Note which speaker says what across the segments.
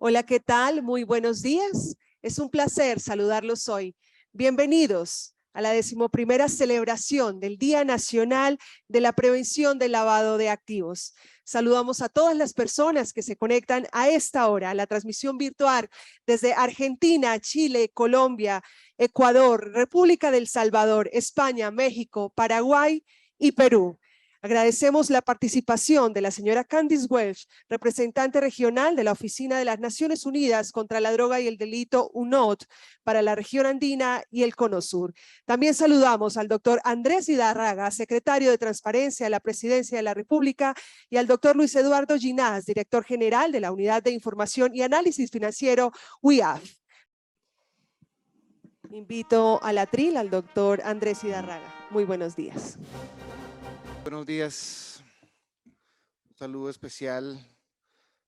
Speaker 1: Hola, ¿qué tal? Muy buenos días. Es un placer saludarlos hoy. Bienvenidos a la 11ª celebración del Día Nacional de la Prevención del Lavado de Activos. Saludamos a todas las personas que se conectan a esta hora, a la transmisión virtual desde Argentina, Chile, Colombia, Ecuador, República del Salvador, España, México, Paraguay y Perú. Agradecemos la participación de la señora Candice Welch, representante regional de la Oficina de las Naciones Unidas contra la Droga y el Delito UNOD para la región andina y el Cono Sur. También saludamos al doctor Andrés Idarraga, secretario de Transparencia de la Presidencia de la República, y al doctor Luis Eduardo Ginás, director general de la Unidad de Información y Análisis Financiero, UIAF. Invito al atril al doctor Andrés Idarraga. Muy buenos días.
Speaker 2: Buenos días. Un saludo especial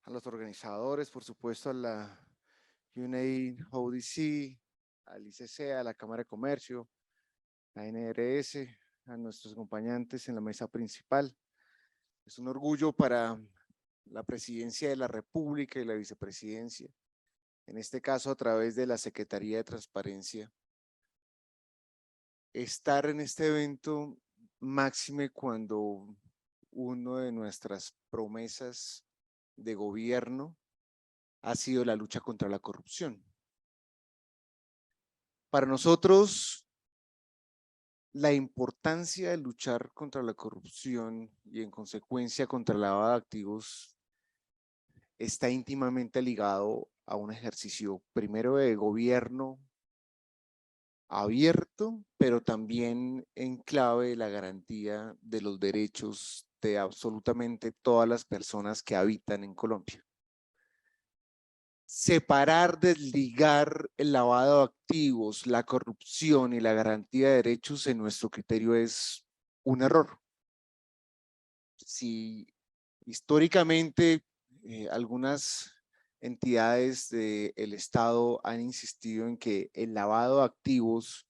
Speaker 2: a los organizadores, por supuesto a la UNAID-ODC, al ICC, a la Cámara de Comercio, a NRS, a nuestros acompañantes en la mesa principal. Es un orgullo para la Presidencia de la República y la Vicepresidencia, en este caso a través de la Secretaría de Transparencia, estar en este evento máxime cuando una de nuestras promesas de gobierno ha sido la lucha contra la corrupción. Para nosotros, la importancia de luchar contra la corrupción y en consecuencia contra el lavado de activos está íntimamente ligado a un ejercicio primero de gobierno abierto, pero también en clave de la garantía de los derechos de absolutamente todas las personas que habitan en Colombia. Separar, desligar el lavado de activos, la corrupción y la garantía de derechos en nuestro criterio es un error. Si históricamente algunas entidades del Estado han insistido en que el lavado de activos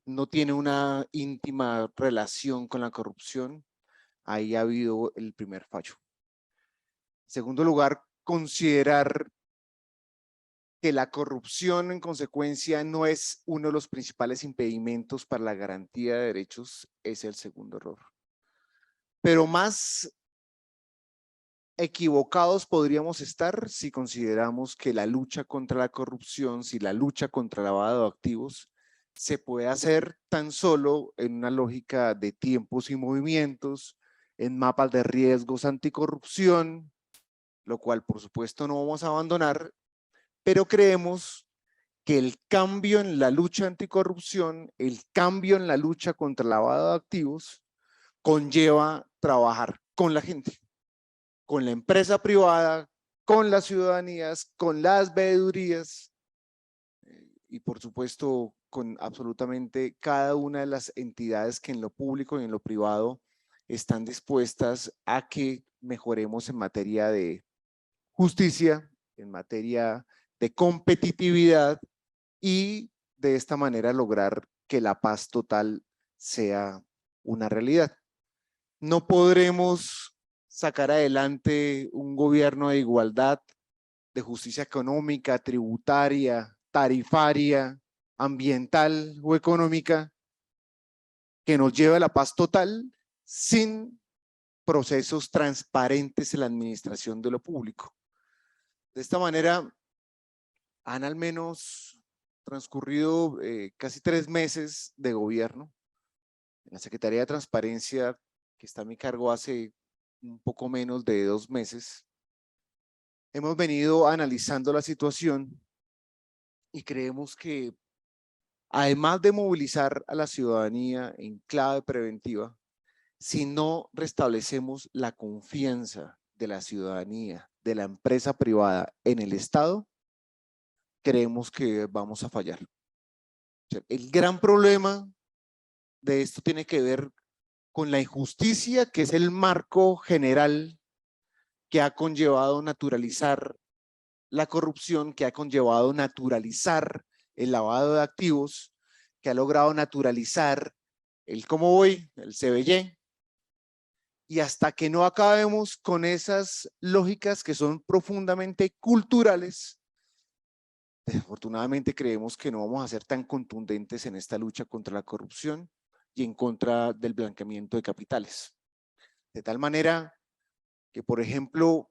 Speaker 2: no tiene una íntima relación con la corrupción, ahí ha habido el primer fallo. En segundo lugar, considerar que la corrupción en consecuencia no es uno de los principales impedimentos para la garantía de derechos es el segundo error. Pero más equivocados podríamos estar si consideramos que la lucha contra la corrupción, si la lucha contra el lavado de activos se puede hacer tan solo en una lógica de tiempos y movimientos, en mapas de riesgos anticorrupción, lo cual por supuesto no vamos a abandonar, pero creemos que el cambio en la lucha anticorrupción, el cambio en la lucha contra el lavado de activos, conlleva trabajar con la gente, con la empresa privada, con las ciudadanías, con las veedurías y por supuesto con absolutamente cada una de las entidades que en lo público y en lo privado están dispuestas a que mejoremos en materia de justicia, en materia de competitividad y de esta manera lograr que la paz total sea una realidad. No podremos sacar adelante un gobierno de igualdad, de justicia económica, tributaria, tarifaria, ambiental o económica que nos lleve a la paz total sin procesos transparentes en la administración de lo público. De esta manera, han al menos transcurrido casi 3 meses de gobierno. En la Secretaría de Transparencia, que está a mi cargo hace un poco menos de 2 meses, hemos venido analizando la situación y creemos que además de movilizar a la ciudadanía en clave preventiva, si no restablecemos la confianza de la ciudadanía, de la empresa privada en el Estado, creemos que vamos a fallar. El gran problema de esto tiene que ver con la injusticia, que es el marco general que ha conllevado naturalizar la corrupción, que ha conllevado naturalizar el lavado de activos, que ha logrado naturalizar el cómo voy, el CBY, Y hasta que no acabemos con esas lógicas que son profundamente culturales, desafortunadamente creemos que no vamos a ser tan contundentes en esta lucha contra la corrupción y en contra del blanqueamiento de capitales. De tal manera que, por ejemplo,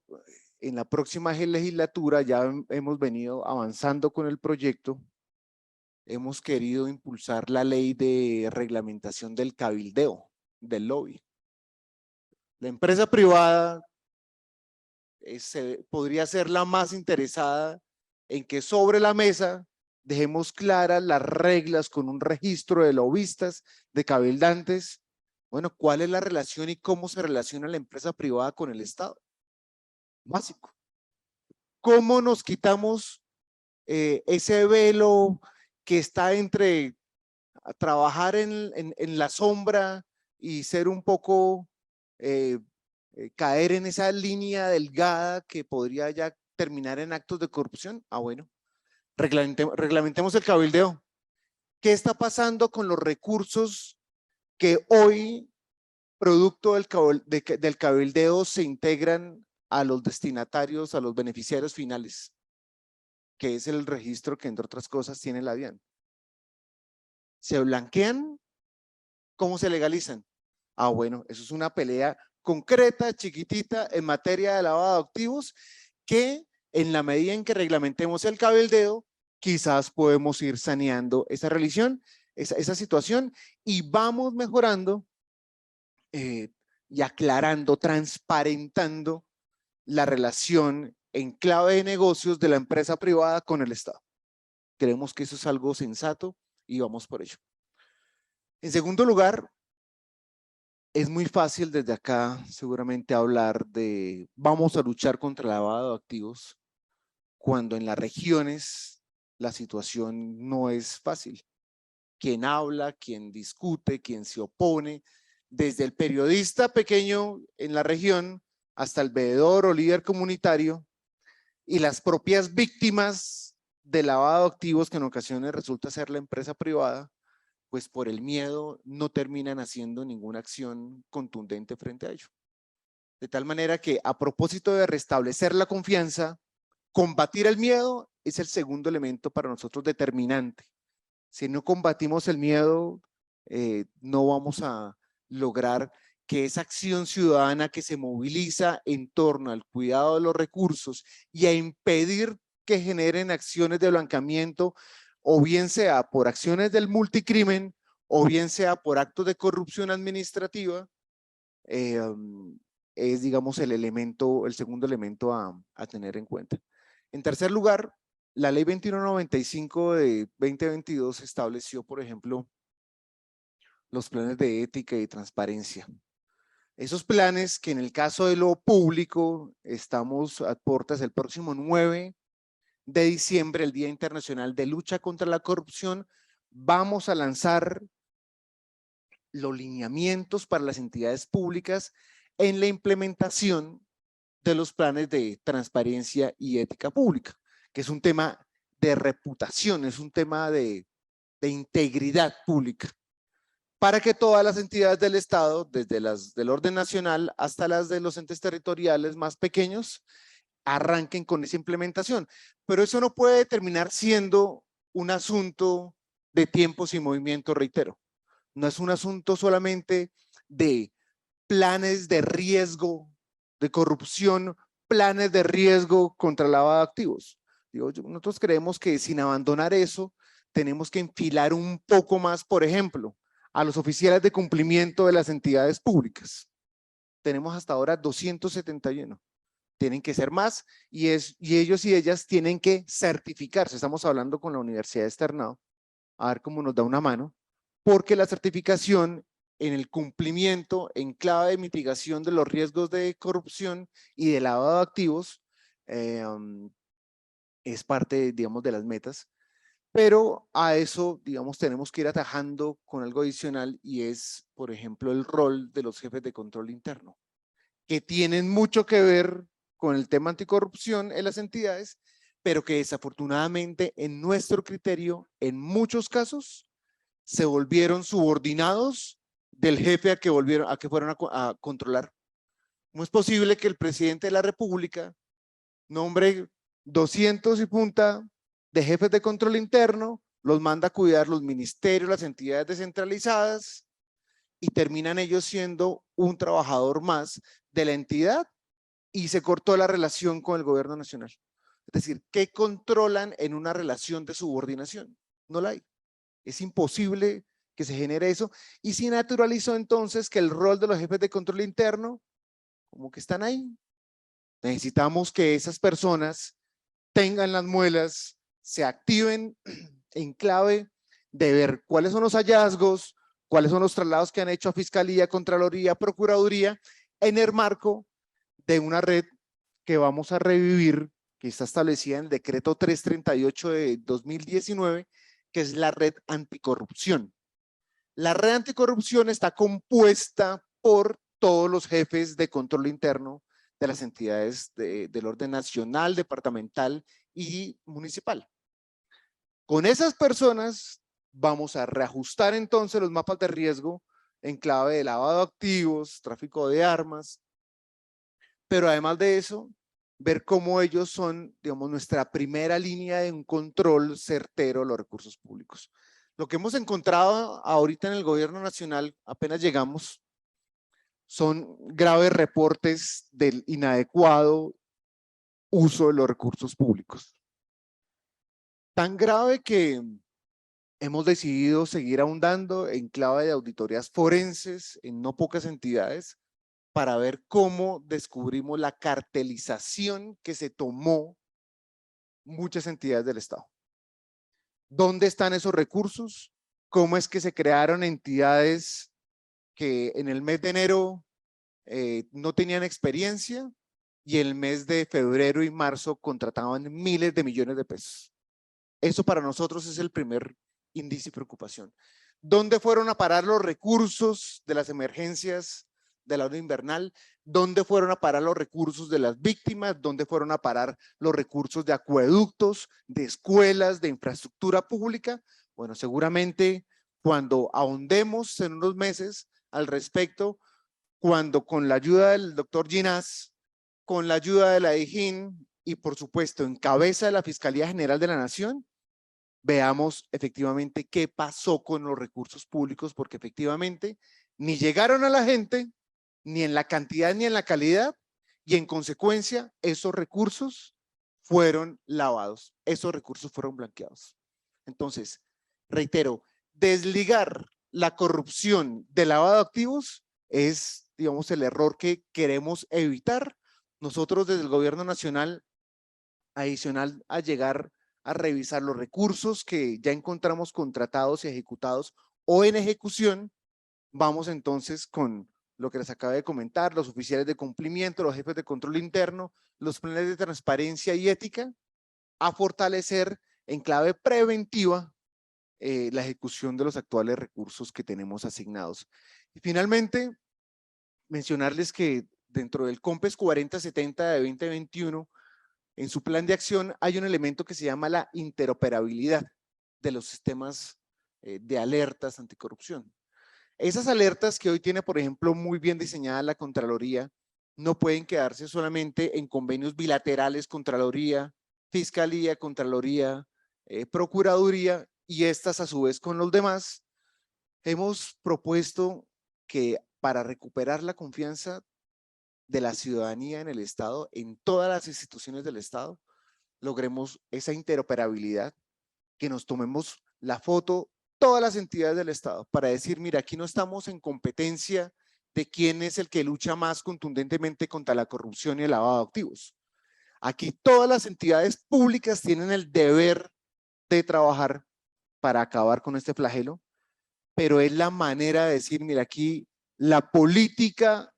Speaker 2: en la próxima legislatura ya hemos venido avanzando con el proyecto. Hemos querido impulsar la ley de reglamentación del cabildeo, del lobby. La empresa privada podría ser la más interesada en que sobre la mesa dejemos claras las reglas con un registro de lobistas, de cabildantes. Bueno, ¿cuál es la relación y cómo se relaciona la empresa privada con el Estado? Básico. ¿Cómo nos quitamos ese velo que está entre trabajar en la sombra y ser un poco, caer en esa línea delgada que podría ya terminar en actos de corrupción? Ah, bueno, reglamentemos el cabildeo. ¿Qué está pasando con los recursos que hoy, producto del cabildeo, se integran a los destinatarios, a los beneficiarios finales? Que es el registro que, entre otras cosas, tiene la DIAN. ¿Se blanquean? ¿Cómo se legalizan? Ah, bueno, eso es una pelea concreta, chiquitita, en materia de lavado de activos, que en la medida en que reglamentemos el cabildeo, quizás podemos ir saneando esa esa situación, y vamos mejorando y aclarando, transparentando la relación en clave de negocios de la empresa privada con el Estado. Creemos que eso es algo sensato y vamos por ello. En segundo lugar, es muy fácil desde acá seguramente hablar de vamos a luchar contra el lavado de activos cuando en las regiones la situación no es fácil. Quien habla, quien discute, quien se opone, desde el periodista pequeño en la región hasta el veedor o líder comunitario, y las propias víctimas de lavado de activos, que en ocasiones resulta ser la empresa privada, pues por el miedo no terminan haciendo ninguna acción contundente frente a ello. De tal manera que, a propósito de restablecer la confianza, combatir el miedo es el segundo elemento para nosotros determinante. Si no combatimos el miedo, no vamos a lograr que esa acción ciudadana que se moviliza en torno al cuidado de los recursos y a impedir que generen acciones de blanqueamiento, o bien sea por acciones del multicrimen, o bien sea por actos de corrupción administrativa, es, digamos, el segundo elemento a tener en cuenta. En tercer lugar, la ley 2195 de 2022 estableció, por ejemplo, los planes de ética y transparencia. Esos planes que en el caso de lo público estamos a puertas el próximo 9 de diciembre, el Día Internacional de Lucha contra la Corrupción, vamos a lanzar los lineamientos para las entidades públicas en la implementación de los planes de transparencia y ética pública, que es un tema de reputación, es un tema de integridad pública, para que todas las entidades del Estado, desde las del orden nacional hasta las de los entes territoriales más pequeños, arranquen con esa implementación. Pero eso no puede terminar siendo un asunto de tiempos y movimiento, reitero. No es un asunto solamente de planes de riesgo de corrupción, planes de riesgo contra el lavado de activos. Nosotros creemos que sin abandonar eso, tenemos que enfilar un poco más, por ejemplo, a los oficiales de cumplimiento de las entidades públicas. Tenemos hasta ahora 271. Tienen que ser más, y ellos y ellas tienen que certificarse. Estamos hablando con la Universidad de Externado, a ver cómo nos da una mano, porque la certificación en el cumplimiento en clave de mitigación de los riesgos de corrupción y de lavado de activos es parte, digamos, de las metas. Pero a eso, digamos, tenemos que ir atajando con algo adicional, y es, por ejemplo, el rol de los jefes de control interno, que tienen mucho que ver con el tema anticorrupción en las entidades, pero que desafortunadamente en nuestro criterio, en muchos casos, se volvieron subordinados del jefe a que fueron a controlar. ¿Cómo es posible que el presidente de la República nombre 200 y punta de jefes de control interno, los manda a cuidar los ministerios, las entidades descentralizadas y terminan ellos siendo un trabajador más de la entidad y se cortó la relación con el gobierno nacional? Es decir, ¿qué controlan en una relación de subordinación? No la hay. Es imposible que se genere eso y se naturalizó entonces que el rol de los jefes de control interno como que están ahí. Necesitamos que esas personas tengan las muelas, se activen en clave de ver cuáles son los hallazgos, cuáles son los traslados que han hecho a Fiscalía, Contraloría, Procuraduría, en el marco de una red que vamos a revivir, que está establecida en el decreto 338 de 2019, que es la red anticorrupción. La red anticorrupción está compuesta por todos los jefes de control interno de las entidades del orden nacional, departamental y municipal. Con esas personas vamos a reajustar entonces los mapas de riesgo en clave de lavado de activos, tráfico de armas, pero además de eso, ver cómo ellos son, digamos, nuestra primera línea de un control certero de los recursos públicos. Lo que hemos encontrado ahorita en el gobierno nacional, apenas llegamos, son graves reportes del inadecuado uso de los recursos públicos. Tan grave que hemos decidido seguir ahondando en clave de auditorías forenses en no pocas entidades para ver cómo descubrimos la cartelización que se tomó muchas entidades del Estado. ¿Dónde están esos recursos? ¿Cómo es que se crearon entidades que en el mes de enero no tenían experiencia y el mes de febrero y marzo contrataban miles de millones de pesos? Eso para nosotros es el primer índice de preocupación. ¿Dónde fueron a parar los recursos de las emergencias de la hora invernal? ¿Dónde fueron a parar los recursos de las víctimas? ¿Dónde fueron a parar los recursos de acueductos, de escuelas, de infraestructura pública? Bueno, seguramente cuando ahondemos en unos meses al respecto, cuando con la ayuda del doctor Ginás, con la ayuda de la DIJÍN y por supuesto en cabeza de la Fiscalía General de la Nación, veamos efectivamente qué pasó con los recursos públicos, porque efectivamente ni llegaron a la gente, ni en la cantidad ni en la calidad, y en consecuencia esos recursos fueron lavados, esos recursos fueron blanqueados. Entonces, reitero, desligar la corrupción del lavado de activos es, digamos, el error que queremos evitar. Nosotros desde el gobierno nacional, adicional a llegar a revisar los recursos que ya encontramos contratados y ejecutados o en ejecución, vamos entonces con lo que les acabo de comentar, los oficiales de cumplimiento, los jefes de control interno, los planes de transparencia y ética, a fortalecer en clave preventiva la ejecución de los actuales recursos que tenemos asignados. Y finalmente, mencionarles que dentro del COMPES 4070 de 2021, en su plan de acción hay un elemento que se llama la interoperabilidad de los sistemas de alertas anticorrupción. Esas alertas que hoy tiene, por ejemplo, muy bien diseñada la Contraloría, no pueden quedarse solamente en convenios bilaterales Contraloría, Fiscalía, Contraloría, Procuraduría y estas a su vez con los demás. Hemos propuesto que para recuperar la confianza de la ciudadanía en el Estado, en todas las instituciones del Estado, logremos esa interoperabilidad, que nos tomemos la foto todas las entidades del Estado para decir, mira, aquí no estamos en competencia de quién es el que lucha más contundentemente contra la corrupción y el lavado de activos. Aquí todas las entidades públicas tienen el deber de trabajar para acabar con este flagelo, pero es la manera de decir, mira, aquí la política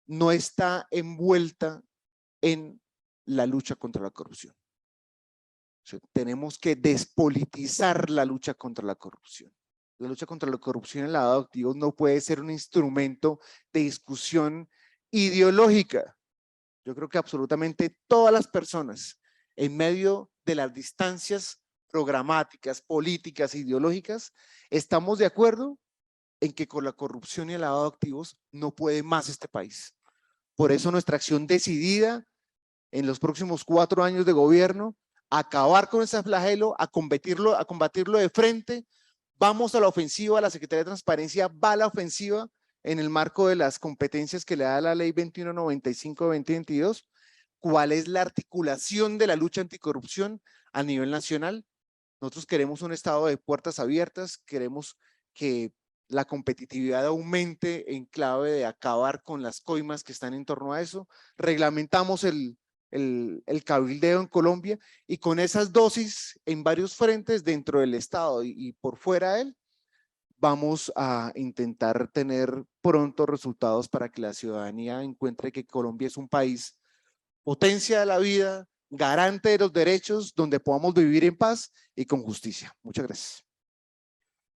Speaker 2: no está envuelta en la lucha contra la corrupción. O sea, tenemos que despolitizar la lucha contra la corrupción. La lucha contra la corrupción y el lavado de activos no puede ser un instrumento de discusión ideológica. Yo creo que absolutamente todas las personas, en medio de las distancias programáticas, políticas, ideológicas, estamos de acuerdo en que con la corrupción y el lavado de activos no puede más este país. Por eso nuestra acción decidida en los próximos 4 años de gobierno, acabar con ese flagelo, a combatirlo de frente. Vamos a la ofensiva, la Secretaría de Transparencia va a la ofensiva en el marco de las competencias que le da la Ley 2195 de 2022. ¿Cuál es la articulación de la lucha anticorrupción a nivel nacional? Nosotros queremos un estado de puertas abiertas, queremos que la competitividad aumente en clave de acabar con las coimas que están en torno a eso. Reglamentamos el cabildeo en Colombia y con esas dosis en varios frentes dentro del Estado y por fuera de él, vamos a intentar tener pronto resultados para que la ciudadanía encuentre que Colombia es un país potencia de la vida, garante de los derechos, donde podamos vivir en paz y con justicia. Muchas gracias.